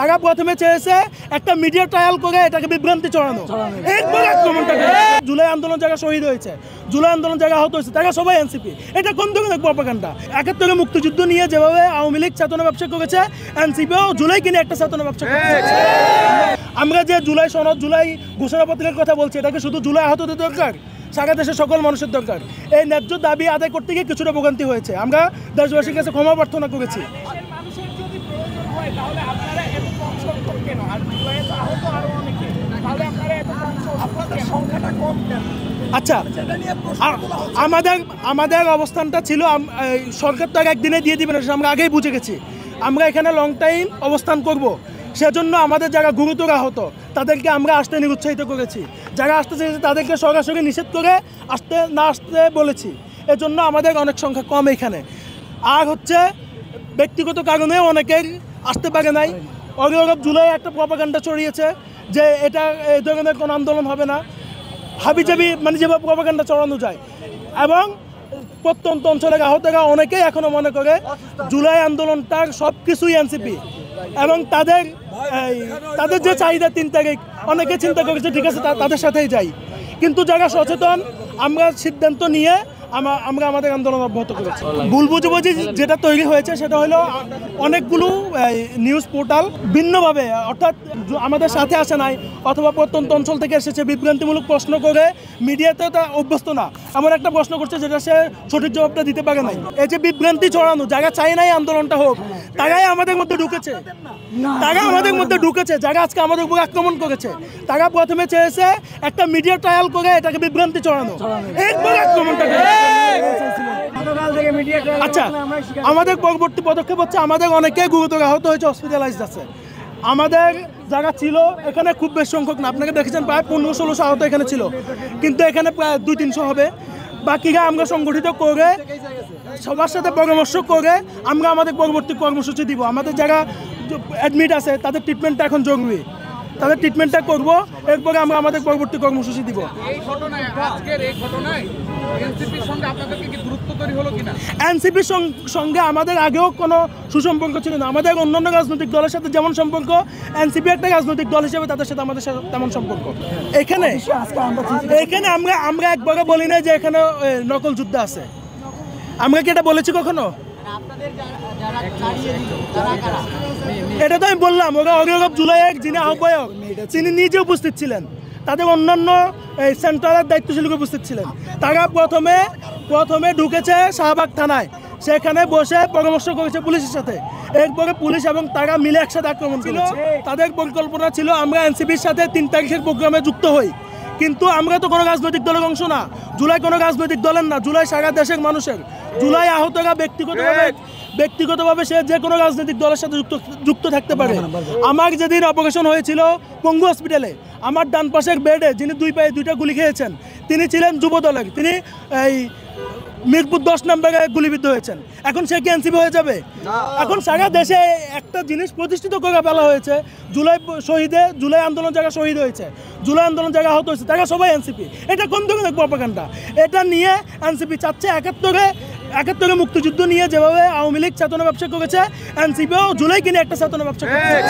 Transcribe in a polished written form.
তারা প্রথমে চেয়েছে একটা মিডিয়া ট্রায়াল করে এটাকে বিভ্রান্তি ছড়ানো, একবার আক্রমণটা জুলাই আন্দোলন যারা শহীদ হয়েছে, জুলাই আন্দোলন যারা আহত হয়েছে তারা সবাই এনসিপি। এটা কোন ধরনের প্রপাগান্ডা? 71 মুক্তিযুদ্ধ নিয়ে যেভাবে আওয়ামী লীগ চেতনা ব্যবসা করেছে, এনসিপিও জুলাইকে নিয়ে একটা চেতনা ব্যবসা করেছে। আমরা যে জুলাই সনদ, জুলাই ঘোষণাপত্রের কথা বলছি, এটাকে শুধু জুলাই আহতদের দরকার, সারা দেশের সকল মানুষের দরকার। এই ন্যায্য দাবি আদায় করতে গিয়ে কিছুটা ভোগান্তি হয়েছে, আমরা দেশবাসীর কাছে ক্ষমা প্রার্থনা করেছি। আচ্ছা, আমাদের অবস্থানটা ছিল, সরকার তো একদিনে দিয়ে দিবে না, আমরা আগেই বুঝে গেছি। আমরা এখানে লং টাইম অবস্থান করব, সেজন্য আমাদের যারা গুরুতর আহত তাদেরকে আমরা আসতে নিরুৎসাহিত করেছি। যারা আসতে চেয়েছে তাদেরকে সরাসরি নিষেধ করে আসতে বলেছি। এজন্য আমাদের অনেক সংখ্যা কম এখানে। আর হচ্ছে ব্যক্তিগত কারণে অনেকের আসতে পারে নাই। অগরব জুলাই একটা প্রপাগান্ডা ছড়িয়েছে যে এটা এই ধরনের কোনো আন্দোলন হবে না, হাবিজাবি মানে যেভাবে প্রপাগান্ডা ছড়ানো যায়। এবং প্রত্যন্ত অঞ্চলের আহতরা অনেকেই এখনো মনে করে জুলাই আন্দোলনটার সব কিছুই এনসিপি, এবং তাদের যে চাহিদা 3 তারিখ, অনেকে চিন্তা করেছে ঠিক আছে তাদের সাথেই যাই। কিন্তু যারা সচেতন, আমরা সিদ্ধান্ত নিয়ে আমরা আমাদের আন্দোলন অব্যাহত করেছি। ভুল বুঝাবুঝি যেটা তৈরি হয়েছে সেটা হলো অনেকগুলো নিউজ পোর্টাল ভিন্নভাবে, অর্থাৎ আমাদের সাথে আসে নাই অথবা প্রত্যন্ত অঞ্চল থেকে এসেছে, বিভ্রান্তিমূলক প্রশ্ন করে মিডিয়াতে তা অভ্যস্ত না, এমন একটা প্রশ্ন করছে যেটা সে সঠিক জবাবটা দিতে পারে নাই। এই যে বিভ্রান্তি ছড়ানো, যারা চায় নাই আন্দোলনটা হোক, তারাই আমাদের মধ্যে ঢুকেছে, যারা আজকে আমাদের উপর আক্রমণ করেছে। তারা প্রথমে চেয়েছে একটা মিডিয়া ট্রায়াল করে এটাকে বিভ্রান্তি ছড়ানো, একবার আক্রমণটা। আচ্ছা, আমাদের পরবর্তী পদক্ষেপ হচ্ছে, আমাদের অনেকে গুরুতর আহত হয়েছে, হসপিটালাইজড আছে। আমাদের যারা ছিল এখানে খুব বেশি সংখ্যক না, আপনাকে দেখেছেন প্রায় 1500-1600 আহত এখানে ছিল, কিন্তু এখানে প্রায় 200-300 হবে। বাকিরা আমরা সংগঠিত করে সবার সাথে পরামর্শ করে আমরা আমাদের পরবর্তী কর্মসূচি দিব। আমাদের যারা অ্যাডমিট আছে তাদের ট্রিটমেন্টটা এখন জরুরি, তাদের ট্রিটমেন্টটা করব, এরপরে আমরা আমাদের পরবর্তী কর্মসূচি দিব। এনসিপির সঙ্গে আমাদের আগেও কোনো সুসম্পর্ক ছিল না। আমাদের অন্যান্য রাজনৈতিক দলের সাথে যেমন সম্পর্ক, এনসিপি একটা রাজনৈতিক দল হিসেবে তাদের সাথে আমাদের সাথে তেমন সম্পর্ক। এখানে আমরা একবারও বলি না যে এখানে নকল যুদ্ধ আছে। আমরা কি এটা বলেছি কখনো? এটা তো আমি বললাম, ওরা অগরব জুলাইয়ের যিনি আহ্বায়ক তিনি নিজে উপস্থিত ছিলেন, তাদের অন্যান্য সেন্টারের দায়িত্বশীল উপস্থিত ছিলেন। তারা প্রথমে ঢুকেছে শাহবাগ থানায়, সেখানে বসে পরামর্শ করেছে পুলিশের সাথে। এরপরে পুলিশ এবং তারা মিলে একসাথে আক্রমণ করেছে। তাদের পরিকল্পনা ছিল আমরা এনসিপির সাথে 3 তারিখের প্রোগ্রামে যুক্ত হই, কিন্তু আমরা তো কোনো রাজনৈতিক দলের অংশ না, জুলাই কোনো রাজনৈতিক দলের না, জুলাই সারা দেশের মানুষের। জুলাই আহতরা ব্যক্তিগতভাবে সে যে কোনো রাজনৈতিক দলের সাথে যুক্ত থাকতে পারে। আমার যেদিন অপারেশন হয়েছিল পঙ্গু হসপিটালে, আমার ডান পাশের বেডে যিনি 2 পায়ে 2টা গুলি খেয়েছেন তিনি ছিলেন যুব দলের, তিনি এই মিরপুর 10 নম্বরে গুলিবিদ্ধ হয়েছেন। এখন সে কি এনসিপি হয়ে যাবে? এখন সারা দেশে একটা জিনিস প্রতিষ্ঠিত করে ফেলা হয়েছে, জুলাই আন্দোলন যারা শহীদ হয়েছে, জুলাই আন্দোলন যারা আহত হয়েছে তারা সবাই এনসিপি। এটা কোন ধরনের প্রপাগান্ডা? এটা নিয়ে এনসিপি চাচ্ছে 71 মুক্তিযুদ্ধ নিয়ে যেভাবে আওয়ামী লীগ চেতনা ব্যবসা করেছে, এনসিপিও জুলাইকে নিয়ে একটা চেতনা ব্যবসা করেছে।